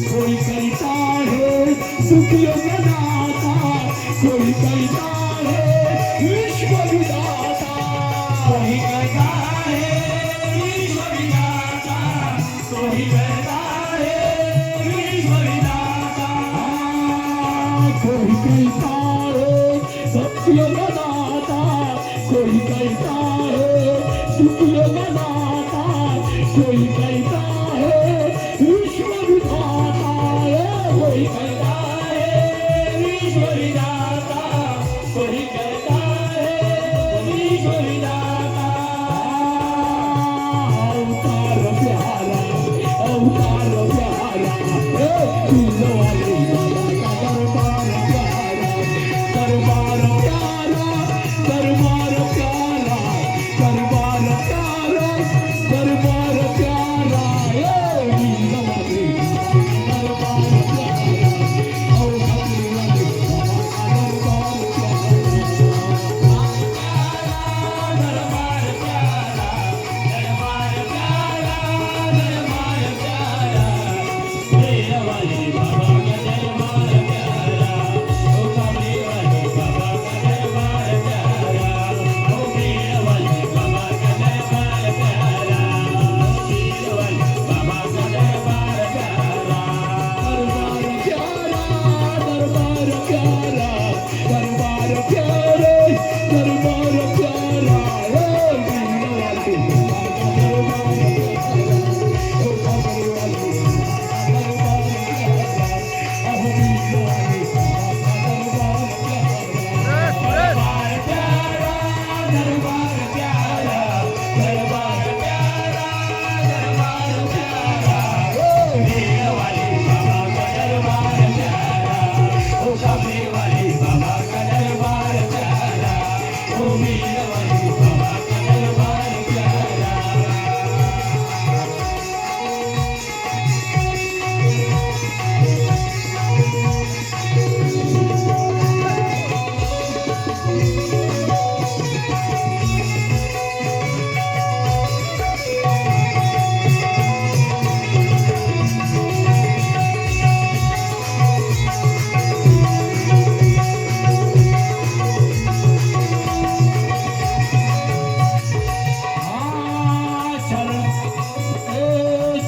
कोई कहता है दुखियों का दाता, कोई कहता है विश्व विधाता, कोई कहता है विश्व विधाता, कोई कहता है विश्व विधाता, कोई कहता है दुखियों का दाता, कोई कहता है दुखियों का दाता, कोई कहता है विश्व विधाता, कोई कहता है विश्व विधाता, कोई कहता है विश्व विधाता। अवतार प्यारा, अवतार प्यारा, तीनों वाले बाबा का दरबार प्यारा, दरबार प्यारा, दरबार प्यारा, दरबार प्यारा, दरबार प्यारा, तीनों वाले दरबार प्यारा, अवतार वाले बाबा का दरबार प्यारा, दरबार प्यारा, दरबार प्यारा, मेरा वाले बाबा का दरबार प्यारा, ओ कमरे वाले बाबा का दरबार प्यारा, ओ मेरा वाले बाबा का दरबार प्यारा, ओ मेरा वाले बाबा का दरबार प्यारा, दरबार प्यारा, दरबार प्यारा, दरबार प्यारे, दरबार प्यारा, ओ मेरा वाले बाबा का दरबार प्यारा, ओ कमरे वाले बाबा का दरबार प्यारा, ओ मेरा वाले बाबा का दरबार प्यारा, दरबार प्यारा, दरबार प्यारा, दरबार प्यारा, ओ मेरा वाले बाबा का दरबार प्यारा, ओ कमरे वाले बाबा का दरबार प्यारा, ओ मेरा वाले बाबा का दरबार प्यारा।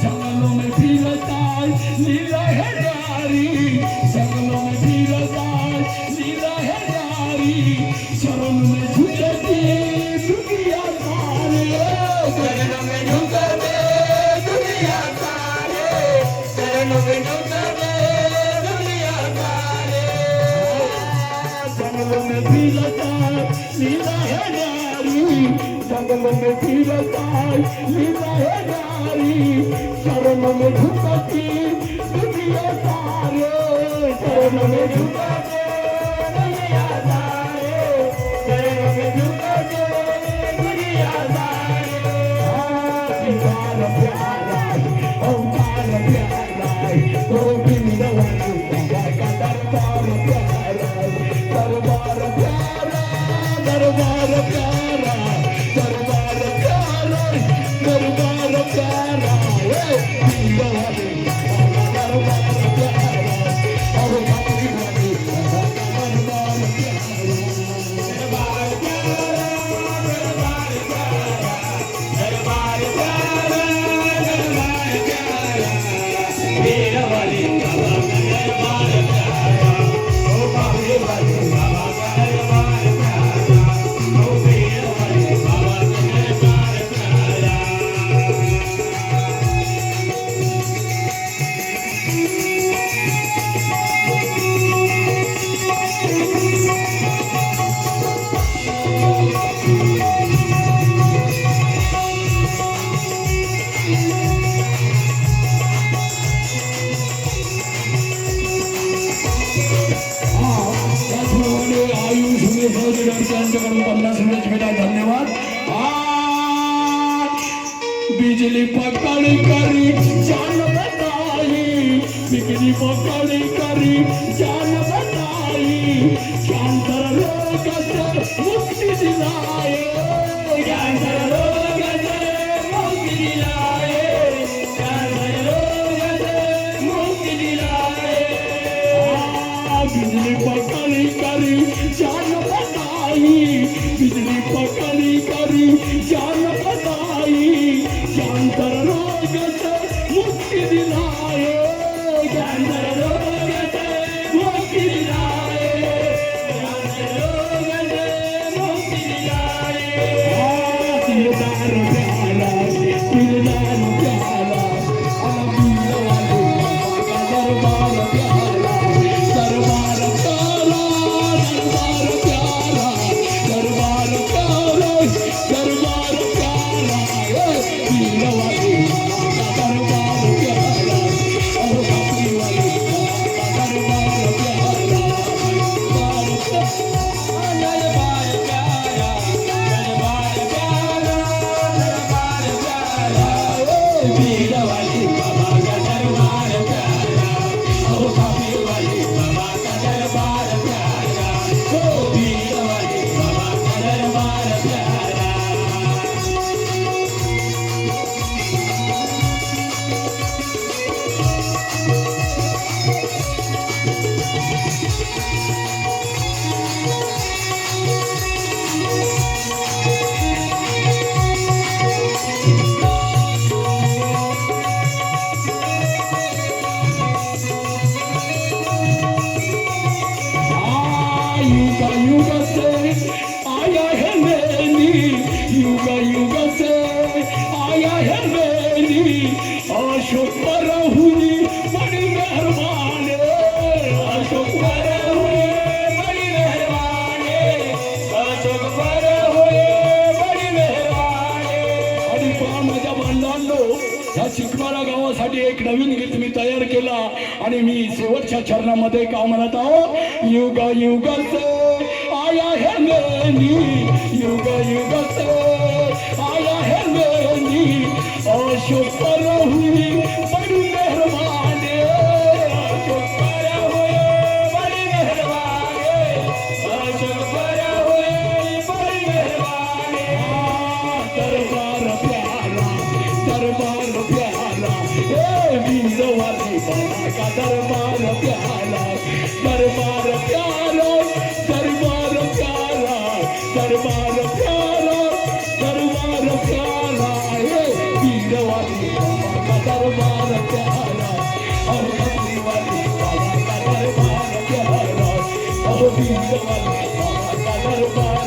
जंगलों में भी लताएं लीला है जारी, जंगलों में भी लताएं लीला है जारी, शरण में झुकती दुनिया सारे, शरण में झुकते दुनिया सारे, शरण में झुकते दुनिया सारे, जंगलों में भी लताएं लीला है जारी, जंगलों में भी लताएं लीला है जारी, शरण में झुकती दुनिया सारे, शरण में झुकते दुनिया सारे, शरण में झुकते दुनिया सारे। अवतार प्यारा, अवतार प्यारा, ओ मेरा वाले बाबा का दरबार प्यारा, दरबार प्यारा, दरबार प्यारा, दरबार प्यारा, दरबार प्यारा, मेरा वाले बाबा का दरबार प्यारा, और कमरे वाले बाबा का दरबार प्यारा, दरबार प्यारा, दरबार प्यारा, दरबार प्यारा, दरबार प्यारा, मेरा वाले बाबा का दरबार प्यारा, ओ कमरे वाले बाबा का दरबार प्यारा, ओ मेरा वाले बाबा का दरबार प्यारा। त्यांच्याकडून 50 रुपयाची मिळाली, धन्यवाद। बिजली पकड़ी करी जान बताई, बिजली पकड़ी करी जान बताई, कैंसर रोग से मुक्ति दिलाए, कैंसर रोग से मुक्ति रोग से मुक्ति दिलाए, कैंसर रोग से मुक्ति दिलाए, कैंसर रोग से मुक्ति दिलाए। दिलदार प्यारा, दिलदार प्यारा, अलमीर वाले बाबा का दरबार प्यारा, दरबार प्यारा, दरबार प्यारा, दरबार प्यारा, दरबार प्यारा, दिल वाले बाबा का दरबार प्यारा, और कपड़ी वाले बाबा का दरबार प्यारा, दरबार दरबार प्यारा, दरबार प्यारा, दरबार प्यारा, वीर वाली बाबा का दरबार प्यारा, ओ काफी वाली बाबा का दरबार प्यारा, ओ वीर वाली बाबा का दरबार प्यारा। युग युग से आया है मैनी, युग युग से आया है मैनी, अशोक पर हुई बड़ी मेहरबान, अशोक पर हुए बड़ी मेहरबानी, अशोक पर हुए बड़ी मेहरबानी। आणि पहा माझ्या बांधवांनो, या चिकमारा गावासाठी एक नवीन गीत मी तयार केला आणि मी शेवटच्या चरणामध्ये का म्हणत आहो, युग युग से आया है मैनी, युग युग से आया है मैनी, अशोक पर हुई बड़ी मेहरबानी, अशोक पर हुए बड़ी मेहरबानी, अशोक पर हुए बड़ी मेहरबानी। दरबार प्यारा, दरबार प्यारा, ए वीर वाली बाबा का दरबार प्यारा, दरबार प्यारा, दरबार प्यारा, दरबार प्यारा, दरबार प्यारा, ए वीर वाली बाबा का दरबार प्यारा, और कमली वाली बाबा का दरबार प्यारा, और वीर वाली बाबा का दरबार